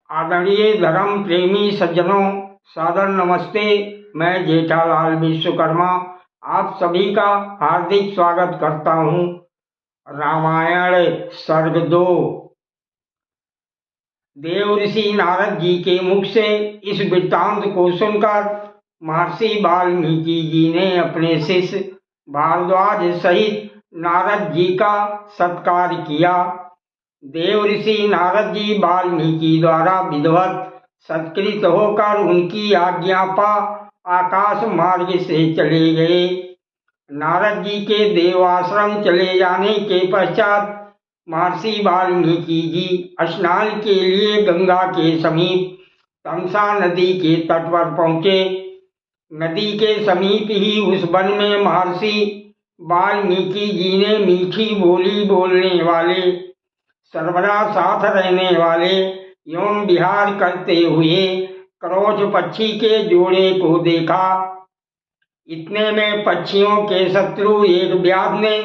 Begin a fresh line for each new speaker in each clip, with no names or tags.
आदरणीय धर्म प्रेमी सज्जनों, सादर नमस्ते। मैं जेठालाल विश्वकर्मा आप सभी का हार्दिक स्वागत करता हूँ। रामायण सर्ग 2। देव ऋषि नारद जी के मुख से इस वृत्तांत को सुनकर महर्षि वाल्मीकि जी ने अपने शिष्य भारद्वाज सहित नारद जी का सत्कार किया। देव ऋषि नारद जी वाल्मीकि द्वारा विधिवत सत्कृत होकर उनकी आज्ञा पा आकाश मार्ग से चले गए। नारद जी के देवाश्रम चले जाने के पश्चात महर्षि वाल्मीकि जी स्नान के लिए गंगा के समीप तमसा नदी के तट पर पहुंचे। नदी के समीप ही उस वन में महर्षि वाल्मीकि जी ने मीठी बोली बोलने वाले, सर्वदा साथ रहने वाले एवं विहार करते हुए क्रोच पक्षी के जोड़े को देखा। इतने में पक्षियों के शत्रु एक व्याध ने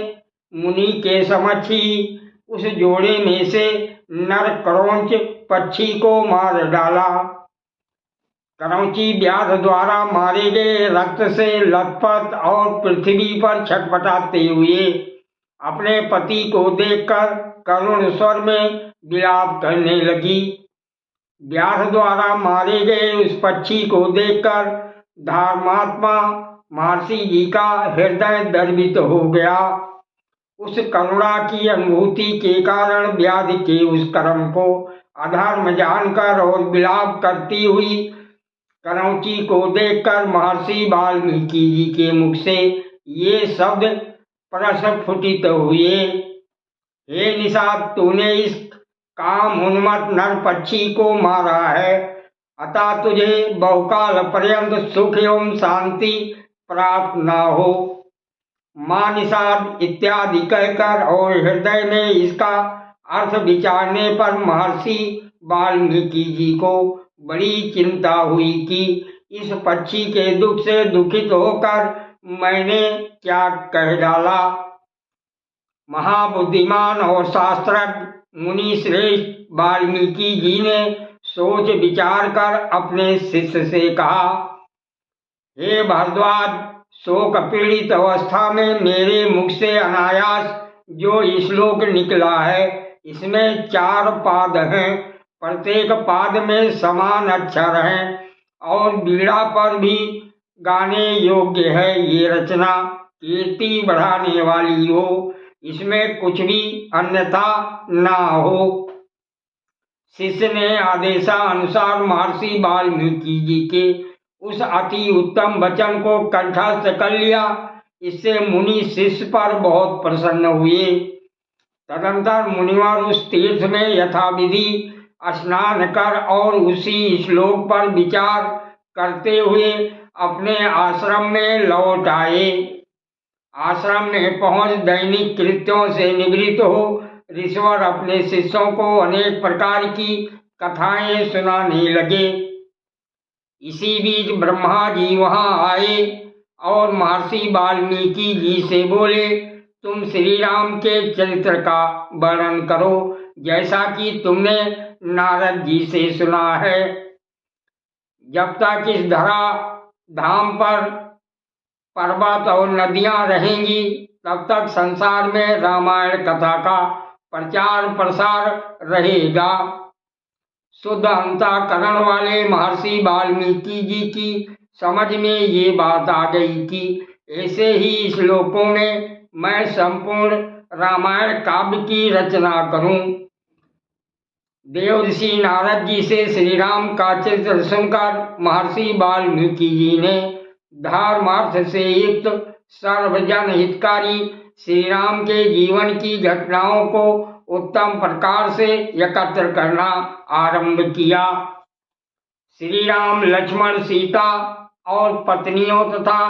मुनि के समक्ष ही उस जोड़े में से नर क्रोच पक्षी को मार डाला। क्रौंची व्याध द्वारा मारे गए रक्त से लथपथ और पृथ्वी पर छटपटाते हुए अपने पति को देखकर करुण स्वर में विलाप करने लगी। व्याध द्वारा मारे गए उस पक्षी को देखकर धर्मात्मा महर्षि जी का हृदय द्रवित हो गया। उस करुणा की अनुभूति के कारण व्याध के उस कर्म को अधर्म जानकर और विलाप करती हुई क्रौंची को देखकर महर्षि वाल्मीकि जी के मुख से ये शब्द प्रस्फुटित हुए। हे निषाद, तूने इस काम उन्मत्त नर पक्षी को मारा है, अतः तुझे बहुकाल पर्यंत सुख एवं शांति प्राप्त न हो। मां निषाद इत्यादि कहकर और हृदय में इसका अर्थ विचारने पर महर्षि वाल्मीकि जी को बड़ी चिंता हुई कि इस पक्षी के दुख से दुखित होकर मैंने क्या कह डाला। महाबुद्धिमान और शास्त्रज्ञ मुनि श्रेष्ठ वाल्मीकि जी ने सोच विचार कर अपने शिष्य से कहा, हे भारद्वाज, शोक पीड़ित अवस्था में मेरे मुख से अनायास जो श्लोक निकला है, इसमें 4 पाद हैं। प्रत्येक पाद में समान अक्षर हैं और बीड़ा पर भी गाने योग्य है। ये रचना कीर्ति बढ़ाने वाली हो, इसमें कुछ भी अन्यथा ना हो। शिष्य ने आदेशानुसार महर्षि वाल्मीकि जी के उस अति उत्तम वचन को कंठस्थ कर लिया। इससे मुनि शिष्य पर बहुत प्रसन्न हुए। तदंतर मुनिवर उस तीर्थ में यथाविधि स्नान कर और उसी श्लोक पर विचार करते हुए अपने आश्रम में लौट आए। आश्रम में पहुंच दैनिक कृत्यों से निवृत्त हो ऋषिवर अपने शिष्यों को अनेक प्रकार की कथाएं सुनाने लगे। इसी बीच ब्रह्मा जी वहां आए और महर्षि वाल्मीकि जी से बोले, तुम श्री राम के चरित्र का वर्णन करो, जैसा कि तुमने नारद जी से सुना है। जब तक इस धरा धाम पर पर्वत और नदियां रहेंगी, तब तक संसार में रामायण कथा का प्रचार प्रसार रहेगा। शुद्ध अंतःकरण वाले महर्षि वाल्मीकि जी की समझ में ये बात आ गई कि ऐसे ही श्लोकों में मैं संपूर्ण रामायण काव्य की रचना करूं। देव ऋषि नारद जी से श्री राम का चरित्र सुनकर महर्षि वाल्मीकि जी ने धर्मार्थ से युक्त सर्वजन हितकारी श्री राम के जीवन की घटनाओं को उत्तम प्रकार से एकत्र करना आरंभ किया। श्री राम, लक्ष्मण, सीता और पत्नियों तथा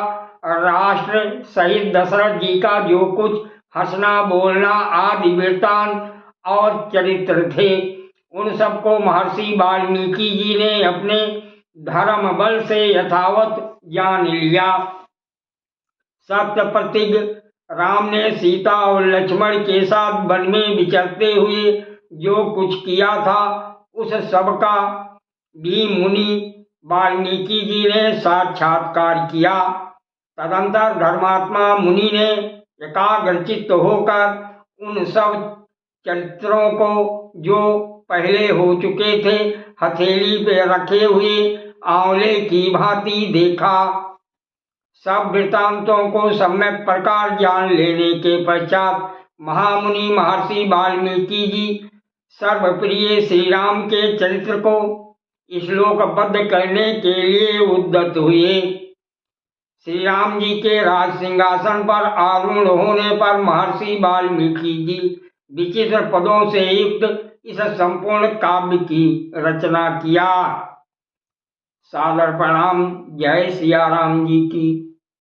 राष्ट्र सहित दशरथ जी का जो कुछ हंसना बोलना आदि वृत्तांत और चरित्र थे, उन सबको महर्षि वाल्मीकि जी ने अपने धर्म बल से यथावत जान लिया। सत्य प्रतिज्ञ राम ने सीता और लक्ष्मण के साथ वन में विचरते हुए जो कुछ किया था, उस सब का भी मुनि वाल्मीकि जी ने साक्षात्कार किया। तदंतर धर्मात्मा मुनि ने एकाग्रचित्त होकर उन सब चरित्रों को जो पहले हो चुके थे हथेली पे रखे हुए आंवले की भांति देखा। सब वृतांतों को सम्यक प्रकार जान लेने के पश्चात महामुनि महर्षि वाल्मीकि जी सर्वप्रिय श्री राम के चरित्र को श्लोकबद्ध करने के लिए उद्यत हुए। श्री राम जी के राज सिंहासन पर आरूढ़ होने पर महर्षि वाल्मीकि जी विचित्र पदों से युक्त इस संपूर्ण काव्य की रचना किया। सादर प्रणाम। जय सिया राम जी की।